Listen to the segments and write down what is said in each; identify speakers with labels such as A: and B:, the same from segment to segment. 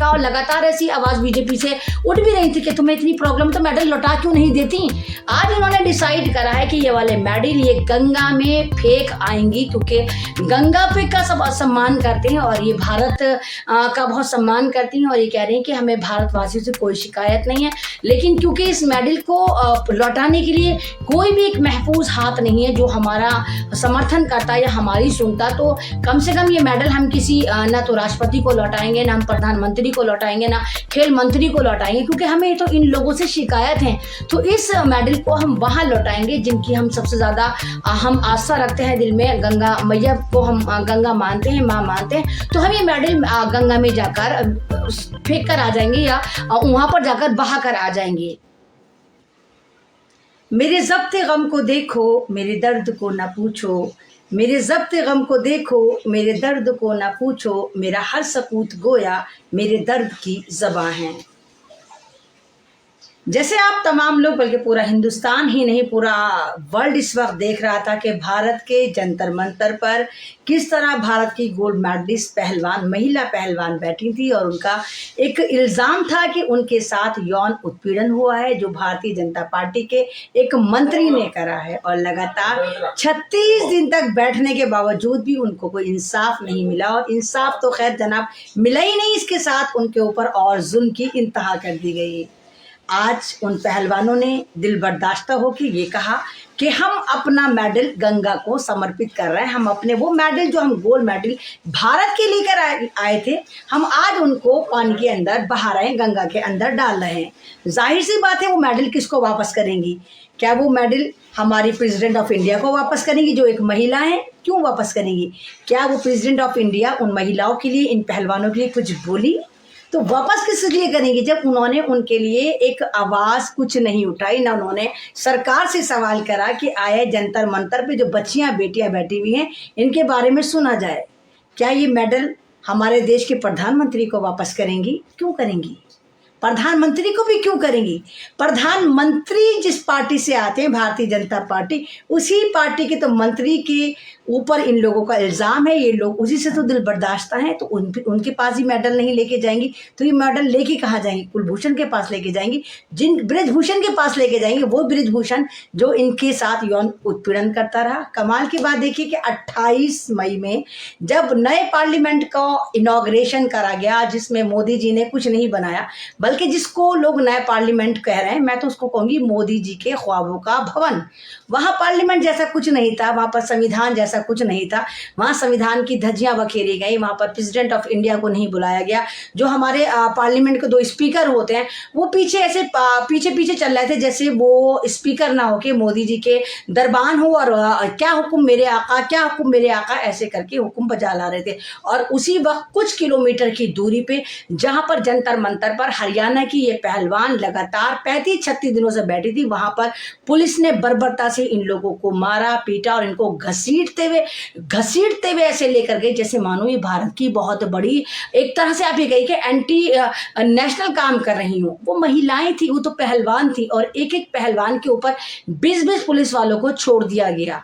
A: का, और लगातार ऐसी आवाज़ बीजेपी से उठ भी रही थी कि तुम्हें इतनी प्रॉब्लम तो मेडल लौटा क्यों नहीं देती। आज इन्होंने डिसाइड करा है कि ये वाले मेडल ये गंगा में फेंक आएंगी, क्योंकि गंगा पे का सब सम्मान करते हैं और ये भारत का बहुत सम्मान करती हैं, और ये कह रही हैं कि हमें भारतवासियों से कोई शिकायत नहीं है। लेकिन क्योंकि इस मेडल को लौटाने के लिए कोई भी एक महफूज हाथ नहीं है जो हमारा समर्थन करता या हमारी सुनता, तो कम से कम ये मेडल हम किसी ना तो राष्ट्रपति को लौटाएंगे, ना हम प्रधानमंत्री को लौटाएंगे, ना खेल मंत्री को लौटाएंगे, क्योंकि हमें तो इन लोगों से शिकायत है। तो इस मेडल को हम वहाँ लौटाएंगे जिनकी हम सबसे ज़्यादा हम आस्था रखते हैं दिल में, गंगा मैया को हम गंगा मानते हैं, माँ मानते हैं। तो हम ये मेडल गंगा में जाकर फेंक कर आ जाएंगे या वहाँ पर जाकर बहा कर आ जाएंगे। मेरे ज़ब्ते गम को देखो, मेरे दर्द को न पूछो, मेरे ज़ब्ते गम को देखो, मेरे दर्द को न पूछो, मेरा हर सकूत गोया मेरे दर्द की ज़बां है। जैसे आप तमाम लोग, बल्कि पूरा हिंदुस्तान ही नहीं पूरा वर्ल्ड इस वक्त देख रहा था कि भारत के जंतर मंतर पर किस तरह भारत की गोल्ड मेडलिस्ट पहलवान, महिला पहलवान बैठी थी और उनका एक इल्ज़ाम था कि उनके साथ यौन उत्पीड़न हुआ है, जो भारतीय जनता पार्टी के एक मंत्री ने करा है। और लगातार 36 दिन तक बैठने के बावजूद भी उनको कोई इंसाफ नहीं मिला, और इंसाफ तो खैर जनाब मिला ही नहीं, इसके साथ उनके ऊपर और जुल्म की इंतहा कर दी गई। आज उन पहलवानों ने दिल बर्दाश्त होकर ये कहा कि हम अपना मेडल गंगा को समर्पित कर रहे हैं। हम अपने वो मेडल जो हम गोल्ड मेडल भारत के लेकर आए थे, हम आज उनको पानी के अंदर बहा रहे हैं, गंगा के अंदर डाल रहे हैं। जाहिर सी बात है वो मेडल किसको वापस करेंगी? क्या वो मेडल हमारी प्रेसिडेंट ऑफ इंडिया को वापस करेंगी जो एक महिला है? क्यों वापस करेंगी? क्या वो प्रेसिडेंट ऑफ इंडिया उन महिलाओं के लिए, इन पहलवानों के लिए कुछ बोली? तो वापस किस लिए करेंगे जब उन्होंने उनके लिए एक आवाज़ कुछ नहीं उठाई, ना उन्होंने सरकार से सवाल करा कि आए जंतर मंतर पे जो बच्चियां बेटियां बैठी हुई हैं इनके बारे में सुना जाए। क्या ये मेडल हमारे देश के प्रधानमंत्री को वापस करेंगी? क्यों करेंगी? प्रधानमंत्री को भी क्यों करेंगी? प्रधानमंत्री जिस पार्टी से आते हैं, भारतीय जनता पार्टी, उसी पार्टी के तो मंत्री के ऊपर इन लोगों का इल्ज़ाम है। ये लोग उसी से तो दिल बर्दाश्त हैं, तो उनके पास ही मेडल नहीं लेके जाएंगी तो ये मेडल लेके कहाँ जाएंगी? कुलभूषण के पास लेके जाएंगी, बृजभूषण के पास लेके जाएंगे, वो बृजभूषण जो इनके साथ यौन उत्पीड़न करता रहा। कमाल की बात देखिए कि 28 मई में जब नए पार्लियामेंट का इनॉग्रेशन करा गया, जिसमें मोदी जी ने कुछ नहीं बनाया, बल्कि जिसको लोग नया पार्लियामेंट कह रहे हैं, मैं तो उसको कहूँगी मोदी जी के ख्वाबों का भवन। वहाँ पार्लियामेंट जैसा कुछ नहीं था, वहाँ पर संविधान जैसा कुछ नहीं था, वहाँ संविधान की धज्जियाँ बखेरी गई, वहाँ पर प्रेसिडेंट ऑफ इंडिया को नहीं बुलाया गया। जो हमारे पार्लियामेंट के 2 स्पीकर होते हैं वो पीछे ऐसे पीछे चल रहे थे जैसे वो स्पीकर ना हो के मोदी जी के दरबान हो, और क्या हुक्म मेरे आका, क्या हुक्म मेरे आका, ऐसे करके हुक्म बजा ला रहे थे। और उसी वक्त कुछ किलोमीटर की दूरी पे जहाँ पर जंतर मंतर पर हरियाणा की ये पहलवान लगातार 35-36 दिनों से बैठी थी, वहाँ पर पुलिस ने बर्बरता से इन लोगों को मारा पीटा और इनको घसीटते हुए ऐसे लेकर गए जैसे मानो ये भारत की बहुत बड़ी, एक तरह से आप ये कहिए कि एंटी नेशनल काम कर रही हूँ। वो महिलाएं थी, वो तो पहलवान थी, और एक एक पहलवान के ऊपर 20-20 पुलिस वालों को छोड़ दिया गया।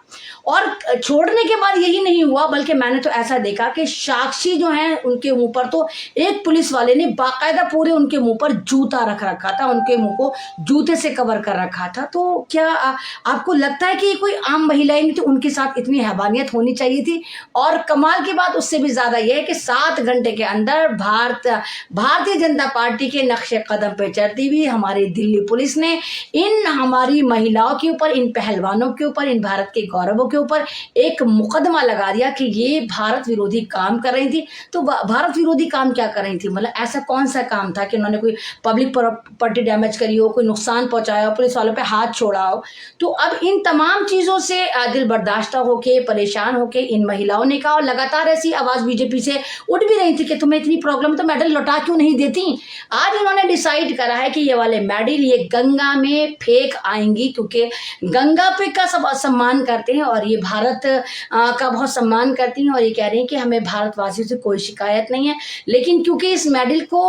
A: और छोड़ने के बाद यही नहीं हुआ, बल्कि मैंने तो ऐसा देखा कि साक्षी जो हैं उनके मुंह पर तो एक पुलिस वाले ने बाकायदा पूरे उनके मुंह पर जूता रख रखा था, उनके मुंह को जूते से कवर कर रखा था। तो क्या आपको लगता है कि ये कोई आम महिलाएं नहीं थी? उनके साथ इतनी हैवानियत होनी चाहिए थी। और कमाल की बात उससे भी ज़्यादा यह है कि 7 घंटे के अंदर भारतीय जनता पार्टी के नक्शे कदम पे चढ़ती हुई हमारी दिल्ली पुलिस ने इन हमारी महिलाओं के ऊपर, इन पहलवानों के ऊपर, इन भारत के गौरवों के ऊपर एक मुकदमा लगा दिया कि ये भारत विरोधी काम कर रही थी। तो भारत विरोधी काम क्या कर रही थी? मतलब ऐसा कौन सा काम था कि उन्होंने कोई पब्लिक प्रॉपर्टी डैमेज करी हो, कोई नुकसान पहुंचाया हो, पुलिस वालों पे हाथ छोड़ा हो? तो अब इन तमाम चीज़ों से दिल बर्दाश्त होके, परेशान होके इन महिलाओं ने कहा, और लगातार ऐसी आवाज़ बीजेपी से उठ भी रही थी कि तुम्हें इतनी प्रॉब्लम तो मेडल लौटा क्यों नहीं देती। आज इन्होंने डिसाइड करा है कि ये वाले मेडल ये गंगा में फेंक आएंगी, क्योंकि गंगा पे का सब सम्मान करते हैं और ये भारत का बहुत सम्मान करती हैं, और ये कह रही हैं कि हमें भारतवासियों से कोई शिकायत नहीं है। लेकिन क्योंकि इस मेडल को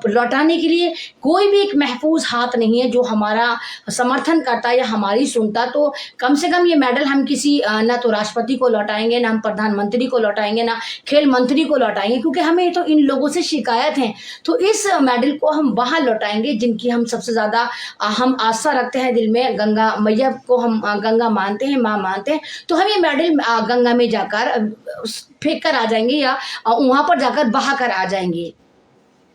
A: लौटाने के लिए लिए कोई भी एक महफूज हाथ नहीं है जो हमारा समर्थन करता या हमारी सुनता। तो कम से कम ये मेडल हम किसी ना तो राष्ट्रपति को लौटाएंगे, ना हम प्रधानमंत्री को लौटाएंगे, ना खेल मंत्री को लौटाएंगे, क्योंकि हमें तो इन लोगों से शिकायत है। तो इस मेडल को हम वहाँ लौटाएंगे जिनकी हम सबसे ज़्यादा हम आस्था रखते हैं दिल में। गंगा मैया को हम गंगा मानते हैं, माँ मानते हैं। तो हम ये मेडल गंगा में जाकर फेंक कर आ जाएंगे या वहाँ पर जाकर बहा कर आ जाएंगे।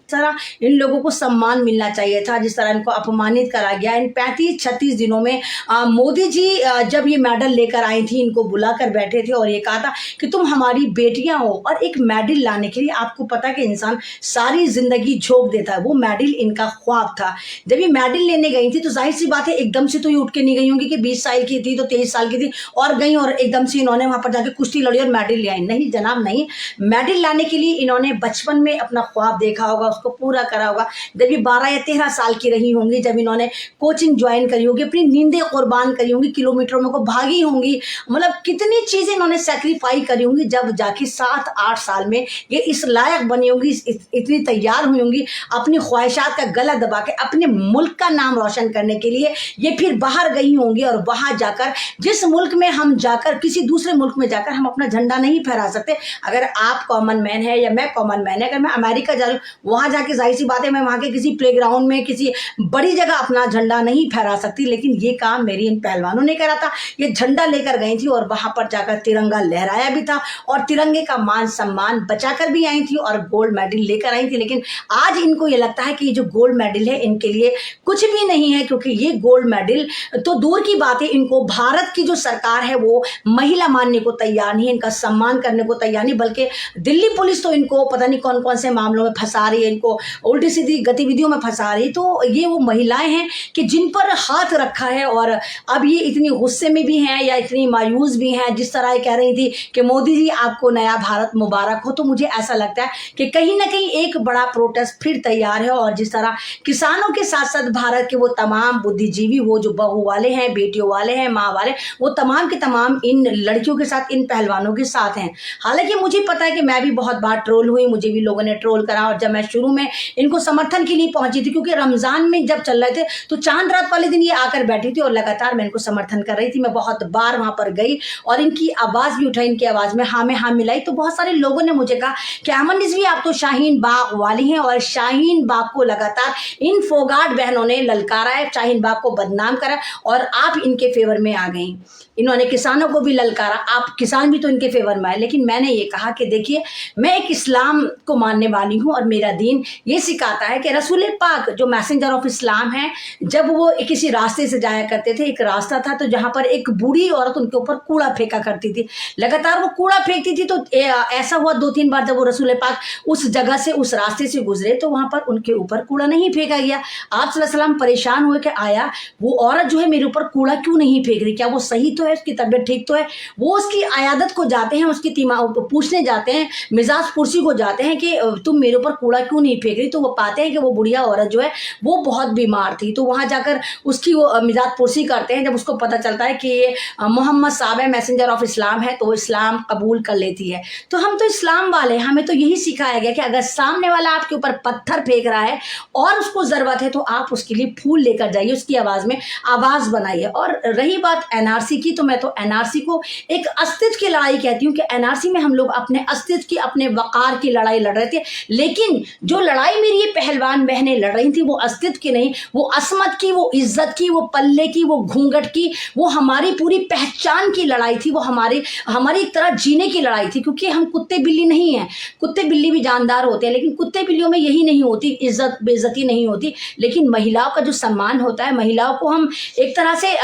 A: तरह इन लोगों को सम्मान मिलना चाहिए था जिस तरह इनको अपमानित करा गया। इन 35-36 दिनों में मोदी जी जब ये मेडल लेकर आई थी, इनको बुलाकर बैठे थे और ये कहा था कि तुम हमारी बेटियां हो। और एक मेडल लाने के लिए आपको पता है कि इंसान सारी जिंदगी झोंक देता है, वो मेडल इनका ख्वाब था। जब ये मेडल लेने गई थी तो जाहिर सी बात है एकदम से तो ये उठ के नहीं गई होंगी कि 20 साल की थी तो 23 साल की थी और गई और एकदम से इन्होंने वहां पर जाकर कुश्ती लड़ी और मेडल ले आई। नहीं जनाब, नहीं। मेडल लाने के लिए इन्होंने बचपन में अपना ख्वाब देखा होगा, को पूरा करा होगा। जब ये 12 या 13 साल की रही होंगी, जब इन्होंने कोचिंग ज्वाइन करी होगी, अपनी नींदें कुर्बान करी होंगी, किलोमीटरों में को भागी होंगी, मतलब कितनी चीजें इन्होंने सेक्रीफाई करी होंगी, जब जाके 7-8 साल में ये इस लायक बनी होंगी, इतनी तैयार हुई होंगी अपनी ख्वाहिशात का गला दबा के अपने मुल्क का नाम रोशन करने के लिए ये फिर बाहर गई होंगी। और वहां जाकर जिस मुल्क में हम जाकर किसी दूसरे मुल्क में जाकर हम अपना झंडा नहीं फहरा सकते। अगर आप कॉमन मैन है या मैं कॉमन मैन है, अगर मैं अमेरिका जा रही हूँ, वहां जाके जाहिर सी बात है मैं वहां के किसी प्लेग्राउंड में किसी बड़ी जगह अपना झंडा नहीं फहरा सकती। लेकिन ये काम मेरी इन पहलवानों ने करा था। ये झंडा लेकर गई थी और वहां पर जाकर तिरंगा लहराया भी था और तिरंगे का मान सम्मान बचाकर भी आई थी और गोल्ड मेडल लेकर आई थी। लेकिन आज इनको ये लगता है कि ये जो गोल्ड मेडल है इनके लिए कुछ भी नहीं है, क्योंकि ये गोल्ड मेडल तो दूर की बात है, इनको भारत की जो सरकार है वो महिला मानने को तैयार नहीं है, इनका सम्मान करने को तैयार नहीं। बल्कि दिल्ली पुलिस तो इनको पता नहीं कौन कौन से मामलों में फंसा रही है, इनको उल्टी सीधी गतिविधियों में फंसा रही। तो ये वो महिलाएं हैं कि जिन पर हाथ रखा है और अब ये इतनी गुस्से में भी हैं या इतनी मायूस भी हैं। जिस तरह ये कह रही थी कि मोदी जी आपको नया भारत मुबारक हो, तो मुझे ऐसा लगता है कि कहीं ना कहीं एक बड़ा प्रोटेस्ट फिर तैयार है। और जिस तरह किसानों के साथ साथ भारत के वो तमाम बुद्धिजीवी, वो जो बहू वाले हैं, बेटियों वाले हैं, माँ वाले, वो तमाम के तमाम इन लड़कियों के साथ, इन पहलवानों के साथ हैं। हालांकि मुझे पता है कि मैं भी बहुत बार ट्रोल हुई, मुझे भी लोगों ने ट्रोल करा। और जब मैं शुरू में इनको समर्थन के लिए पहुंची थी, क्योंकि रमजान में जब चल रहे थे तो चांद रात वाले दिन ये आकर बैठी थी और लगातार मैं इनको समर्थन कर रही थी। मैं बहुत बार वहां पर गई और इनकी आवाज भी उठाई, इनकी आवाज में हाँ में हाँ मिलाई। तो बहुत सारे लोगों ने मुझे कहा कि अमन रिजवी आप तो शाहीन बाग वाली हैं और शाहीन बाग को लगातार इन फोगाट बहनों ने ललकारा है, शाहीन बाग को बदनाम करा और आप इनके फेवर में आ गई। इन्होंने किसानों को भी ललकारा, आप किसान भी तो इनके फेवर में आए। लेकिन मैंने ये कहा कि देखिए, मैं एक इस्लाम को मानने वाली हूँ और मेरा दीन ये सिखाता है कि रसूल पाक जो मैसेंजर ऑफ इस्लाम है, जब वो किसी रास्ते से जाया करते थे, एक रास्ता था तो जहाँ पर एक बूढ़ी औरत उनके ऊपर कूड़ा फेंका करती थी, लगातार वो कूड़ा फेंकती थी। तो ऐसा हुआ 2-3 बार जब वो रसूल पाक उस जगह से, उस रास्ते से गुजरे तो वहां पर उनके ऊपर कूड़ा नहीं फेंका गया। आप सल्लल्लाहु अलैहि वसल्लम परेशान हुए कि आया वो औरत जो है मेरे ऊपर कूड़ा क्यों नहीं फेंक रही, क्या वो सही तो है, उसकी तबीयत ठीक तो है। वो उसकी अयादत को जाते हैं, उसकी पूछने जाते हैं, मिजाज पुरसी को जाते हैं कि तुम मेरे ऊपर कूड़ा क्यों नहीं फेंक रही। तो वो पाते हैं कि वो बुढ़िया औरत जो है वो बहुत बीमार थी। तो वहां जाकर उसकी वो मिजाज पुरसी करते हैं। जब उसको पता चलता है कि ये मोहम्मद साहब है, मैसेंजर ऑफ इस्लाम है, तो वो इस्लाम कबूल कर लेती है। तो हम तो इस्लाम वाले, हमें तो यही सिखाया गया कि अगर सामने वाला आपके ऊपर पत्थर फेंक रहा है और उसको जरूरत है तो आप उसके लिए फूल लेकर जाइए, उसकी आवाज में आवाज बनाइए। और रही बात एनआरसी की, तो मैं तो एनआरसी को एक अस्तित्व की लड़ाई कहती हूँ कि एनआरसी में हम लोग अपने अस्तित्व की, अपने वकार की लड़ाई लड़ रहे थे। लेकिन जो लड़ाई मेरी ये पहलवान बहनें लड़ रही थी वो अस्तित्व की नहीं, वो असमत की, वो इज्जत की, वो पल्ले की, वो घूंघट की, वो हमारी पूरी पहचान की लड़ाई थी। वो हमारी एक तरह जीने की लड़ाई थी। क्योंकि हम कुत्ते बिल्ली नहीं हैं, कुत्ते बिल्ली भी जानदार होते हैं, लेकिन कुत्ते बिल्लियों में यही नहीं होती, इज्जत बेइज्जती नहीं होती। लेकिन महिलाओं का जो सम्मान होता है, महिलाओं को हम एक तरह से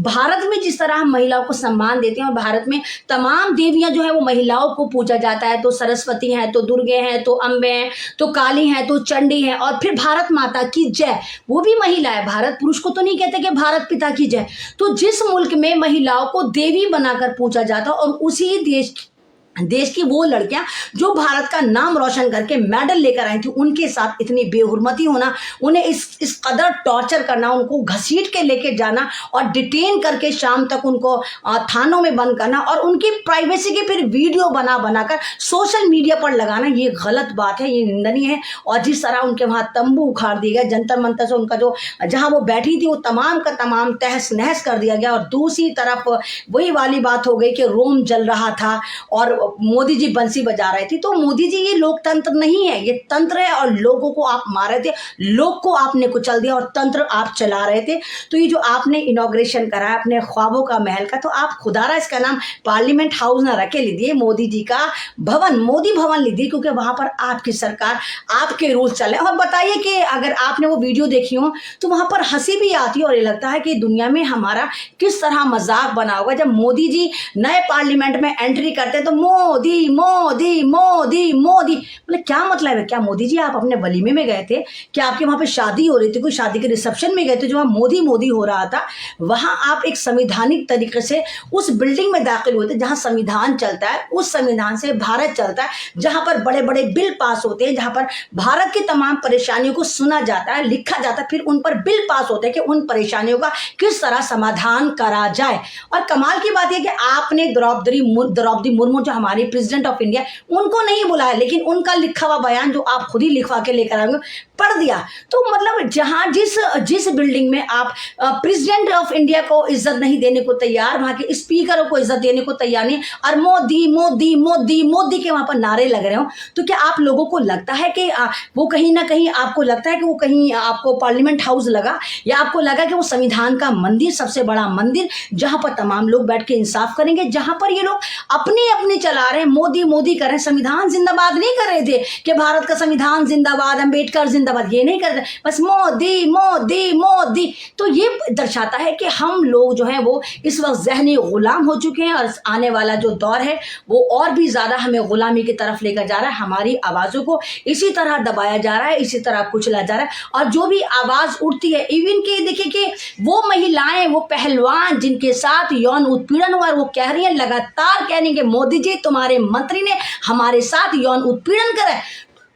A: भारत में जिस तरह हम महिलाओं को सम्मान देते हैं, और भारत में तमाम देवियां जो है वो महिलाओं को पूजा जाता है। तो सरस्वती हैं, तो दुर्गे हैं, तो अम्बे हैं, तो काली हैं, तो चंडी हैं, और फिर भारत माता की जय, वो भी महिला है। भारत पुरुष को तो नहीं कहते कि भारत पिता की जय। तो जिस मुल्क में महिलाओं को देवी बनाकर पूजा जाता और उसी देश देश की वो लड़कियां जो भारत का नाम रोशन करके मेडल लेकर आई थी, उनके साथ इतनी बेहुरमती होना, उन्हें इस कदर टॉर्चर करना, उनको घसीट के लेके जाना और डिटेन करके शाम तक उनको थानों में बंद करना और उनकी प्राइवेसी की फिर वीडियो बना बनाकर सोशल मीडिया पर लगाना, ये गलत बात है, ये निंदनीय है। और जिस तरह उनके वहाँ तंबू उखाड़ दिया गया, जंतर मंतर से उनका जो जहाँ वो बैठी थी वो तमाम का तमाम तहस नहस कर दिया गया। और दूसरी तरफ वही वाली बात हो गई कि रोम जल रहा था और मोदी जी बंसी बजा रहे थे। तो मोदी जी, ये लोकतंत्र नहीं है, ये तंत्र है और लोगों को आप मार रहे थे, लोग को आपने कुचल दिया और तंत्र आप चला रहे थे। तो ये जो आपने इनॉग्रेशन करा है अपने ख्वाबों का महल का, तो आप खुदारा इसका नाम पार्लियामेंट हाउस ना रखे लीजिए, मोदी जी का भवन, मोदी भवन लीजिए, क्योंकि वहां पर आपकी सरकार, आपके रूल चले। और बताइए कि अगर आपने वो वीडियो देखी हो तो वहां पर हंसी भी आती है और ये लगता है कि दुनिया में हमारा किस तरह मजाक बना होगा जब मोदी जी नए पार्लियामेंट में एंट्री करते हैं तो मोदी मोदी मोदी मोदी, मतलब क्या मतलब है? क्या मोदी जी आप अपने वलीमे में गए थे? क्या आपके वहां पे शादी हो रही थी, कोई शादी के रिसेप्शन में गए थे जो वहां मोदी मोदी हो रहा था? वहां आप एक संवैधानिक तरीके से उस बिल्डिंग में दाखिल हुए थे जहां संविधान चलता है, उस संविधान से भारत चलता है, जहां पर बड़े बड़े बिल पास होते हैं, जहां पर भारत की तमाम परेशानियों को सुना जाता है, लिखा जाता है, फिर उन पर बिल पास होते हैं कि उन परेशानियों का किस तरह समाधान करा जाए। और कमाल की बात यह कि आपने द्रौपदी मुर्मू जो हमारी प्रेसिडेंट ऑफ इंडिया, उनको नहीं बुलाया, लेकिन उनका लिखा हुआ बयान जो आप खुद ही लिखवा के लेकर आएंगे पढ़ दिया। तो मतलब जहां जिस बिल्डिंग में आप प्रेसिडेंट ऑफ इंडिया को इज्जत नहीं देने को तैयार, वहां के स्पीकरों को इज्जत देने को तैयार नहीं, और मोदी मोदी मोदी मोदी के वहां पर नारे लग रहे हो, तो क्या आप लोगों को लगता है कि वो कहीं ना कहीं आपको लगता है कि वो कहीं आपको पार्लियामेंट हाउस लगा, या आपको लगा कि वो संविधान का मंदिर, सबसे बड़ा मंदिर जहां पर तमाम लोग बैठ के इंसाफ करेंगे, जहां पर ये लोग अपनी अपनी चला रहे हैं, मोदी मोदी कर रहे हैं, संविधान जिंदाबाद नहीं कर रहे थे कि भारत का संविधान जिंदाबाद, अम्बेडकर जिंदाबाद, ये नहीं कर रहे, बस मोदी मोदी मोदी। तो ये दर्शाता है कि हम लोग जो हैं वो इस वक्त ज़हनी गुलाम हो चुके हैं और आने वाला जो दौर है वो और भी ज़्यादा हमें गुलामी की तरफ लेकर जा रहा है। हमारी आवाज़ों को इसी तरह दबाया जा रहा है, इसी तरह कुचला जा रहा है, और जो भी आवाज़ उठती है, इवन के देखिए कि वो महिलाएं, वो पहलवान जिनके साथ यौन उत्पीड़न हुआ, वो कह रही है, लगातार कह रही है कि मोदी जी तुम्हारे मंत्री ने हमारे साथ यौन उत्पीड़न करा है,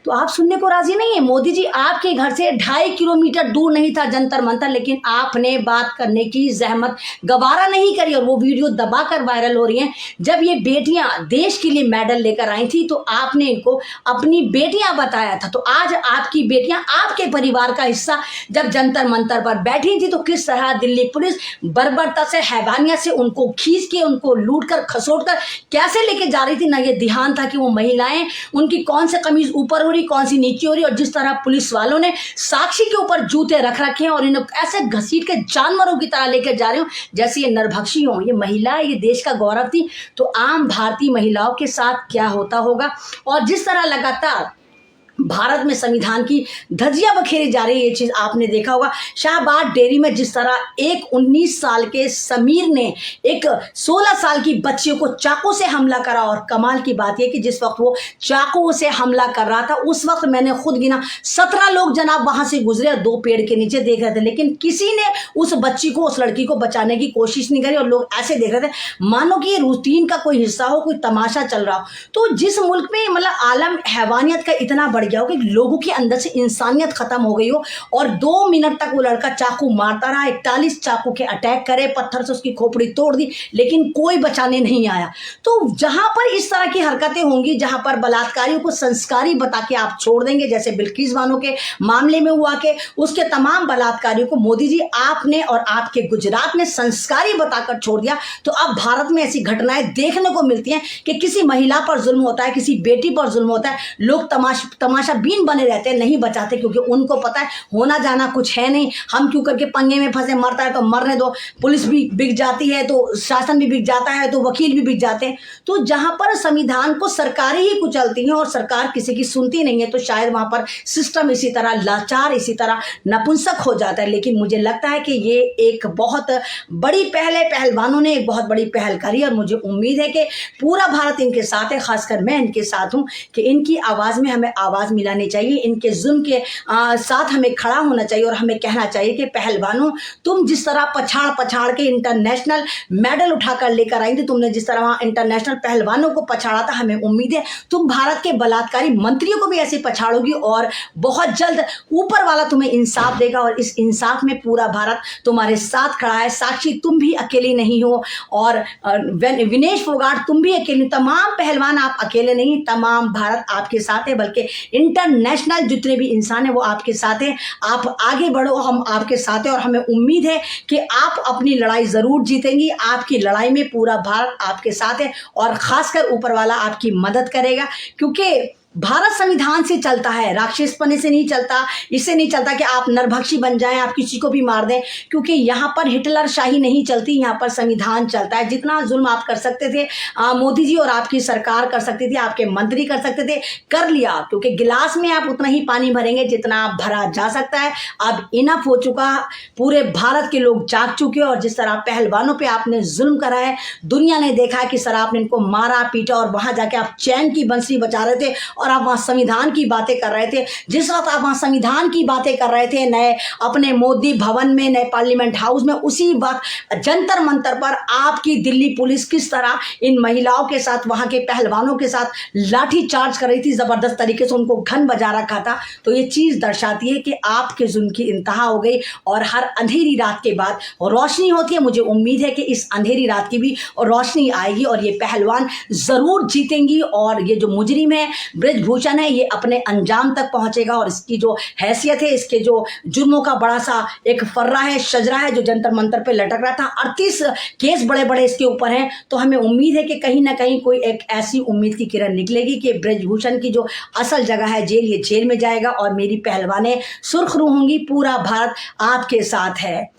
A: तो आप सुनने को राजी नहीं है। मोदी जी आपके घर से 2.5 किलोमीटर दूर नहीं था जंतर मंतर, लेकिन आपने बात करने की जहमत गवारा नहीं करी और वो वीडियो दबाकर वायरल हो रही हैं। जब ये बेटियां देश के लिए मेडल लेकर आई थी तो आपने इनको अपनी बेटियां बताया था, तो आज आपकी बेटियां आपके परिवार का हिस्सा जब जंतर मंतर पर बैठी थी तो किस तरह दिल्ली पुलिस बर्बरता से, हैवानियत से उनको खींच के, उनको लूट कर खसोट कर कैसे लेके जा रही थी, ना ये ध्यान था कि वो महिलाएं, उनकी कौन से कमीज ऊपर हो रही, कौन सी नीचे हो रही, और जिस तरह पुलिस वालों ने साक्षी के ऊपर जूते रख रखे हैं और इन्हें ऐसे घसीट के जानवरों की तरह लेकर जा रहे हो जैसे ये नरभक्षी हो। ये महिला, ये देश का गौरव थी, तो आम भारतीय महिलाओं के साथ क्या होता होगा। और जिस तरह लगातार भारत में संविधान की धज्जियां बखेरी जा रही है, ये चीज आपने देखा होगा। शाहबाद डेयरी में जिस तरह एक 19 साल के समीर ने एक 16 साल की बच्ची को चाकू से हमला करा, और कमाल की बात यह कि जिस वक्त वो चाकू से हमला कर रहा था उस वक्त मैंने खुद गिना 17 लोग जनाब वहां से गुजरे और 2 पेड़ के नीचे देख रहे थे, लेकिन किसी ने उस बच्ची को, उस लड़की को बचाने की कोशिश नहीं करी और लोग ऐसे देख रहे थे मानो कि ये रूटीन का कोई हिस्सा हो, कोई तमाशा चल रहा हो। तो जिस मुल्क में मतलब आलम हैवानियत का इतना बढ़ गया हो कि लोगों के अंदर से इंसानियत खत्म हो गई हो, और 2 मिनट तक वो लड़का चाकू मारता रहा, 41 चाकू के अटैक करे, पत्थर से उसकी खोपड़ी तोड़ दी, लेकिन कोई बचाने नहीं आया। तो जहां पर इस तरह की हरकतें होंगी, जहां पर बलात्कारियों को संस्कारी बता के आप छोड़ देंगे, जैसे बिल्किस बानो के मामले में हुआ कि उसके तमाम बलात्कारियों को मोदी जी आपने और आपके गुजरात ने संस्कारी बताकर छोड़ दिया, तो अब भारत में ऐसी घटनाएं देखने को मिलती हैं कि किसी महिला पर जुल्म होता है, किसी बेटी पर जुल्म होता है, लोग तमाशा बीन बने रहते हैं, नहीं बचाते, क्योंकि उनको पता है होना जाना कुछ है नहीं, हम क्यों करके पंगे में फंसे, मरता है तो मरने दो, पुलिस भी बिक जाती है तो शासन भी बिक जाता है, तो वकील भी बिक जाते हैं। तो जहां पर संविधान को सरकारें ही कुचलती हैं और सरकार किसी की सुनती नहीं है, तो शायद वहां पर सिस्टम इसी तरह लाचार, इसी तरह नपुंसक हो जाता है। लेकिन मुझे लगता है कि ये एक बहुत बड़ी पहल है, पहलवानों ने एक बहुत बड़ी पहल करी, और मुझे उम्मीद है कि पूरा भारत इनके साथ है, खासकर मैं इनके साथ हूं कि इनकी आवाज में हमें आवाज आवाज़ मिलानी चाहिए, इनके जुल्म के साथ हमें खड़ा होना चाहिए और हमें कहना चाहिए कि पहलवानों, तुम जिस तरह पछाड़ पछाड़ के इंटरनेशनल मेडल उठाकर लेकर आई थी, तुमने जिस तरह वहाँ इंटरनेशनल पहलवानों को पछाड़ा था, हमें उम्मीद है तुम भारत के बलात्कारी मंत्रियों को भी ऐसे पछाड़ोगी और बहुत जल्द ऊपर वाला तुम्हें इंसाफ देगा और इस इंसाफ में पूरा भारत तुम्हारे साथ खड़ा है। साक्षी, तुम भी अकेली नहीं हो और विनेश फोगाट, तुम भी अकेले, तमाम पहलवान आप अकेले नहीं, तमाम भारत आपके साथ है, बल्कि इंटरनेशनल जितने भी इंसान है वो आपके साथ है। आप आगे बढ़ो, हम आपके साथ हैं और हमें उम्मीद है कि आप अपनी लड़ाई जरूर जीतेंगी। आपकी लड़ाई में पूरा भारत आपके साथ है और खासकर ऊपर वाला आपकी मदद करेगा, क्योंकि भारत संविधान से चलता है, राक्षसपने से नहीं चलता। इससे नहीं चलता कि आप नरभक्षी बन जाएं, आप किसी को भी मार दें, क्योंकि यहाँ पर हिटलर शाही नहीं चलती, यहाँ पर संविधान चलता है। जितना जुल्म आप कर सकते थे मोदी जी और आपकी सरकार कर सकती थी, आपके मंत्री कर सकते थे, कर लिया, क्योंकि गिलास में आप उतना ही पानी भरेंगे जितना आप भरा जा सकता है। अब इनफ हो चुका, पूरे भारत के लोग जाग चुके और जिस तरह पहलवानों पे आपने जुल्म करा है, दुनिया ने देखा है कि सर आपने इनको मारा पीटा और वहां जाके आप चैन की बंसरी बजा रहे थे और आप वहां संविधान की बातें कर रहे थे। जिस वक्त आप वहां संविधान की बातें कर रहे थे नए अपने मोदी भवन में, नए पार्लियामेंट हाउस में, उसी वक्त जंतर मंतर पर आपकी दिल्ली पुलिस किस तरह इन महिलाओं के साथ, वहां के पहलवानों के साथ लाठी चार्ज कर रही थी, जबरदस्त तरीके से उनको घन बजा रखा था। तो ये चीज दर्शाती है कि आपके जुल्म की इंतहा हो गई और हर अंधेरी रात के बाद रोशनी होती है। मुझे उम्मीद है कि इस अंधेरी रात की भी रोशनी आएगी और ये पहलवान जरूर जीतेंगी और ये जो मुजरिम है ब्रिजभूषण है, ये अपने अंजाम तक पहुंचेगा और इसकी जो हैसियत है, इसके जो जुर्मों का बड़ा सा एक फर्रा है, शजरा है जो जंतर मंतर पे लटक रहा था, 38 केस बड़े बड़े इसके ऊपर हैं। तो हमें उम्मीद है कि कहीं ना कहीं कोई एक ऐसी उम्मीद की किरण निकलेगी कि ब्रिजभूषण की जो असल जगह है जेल, ये जेल में जाएगा और मेरी पहलवानें सुर्खरू होंगी। पूरा भारत आपके साथ है।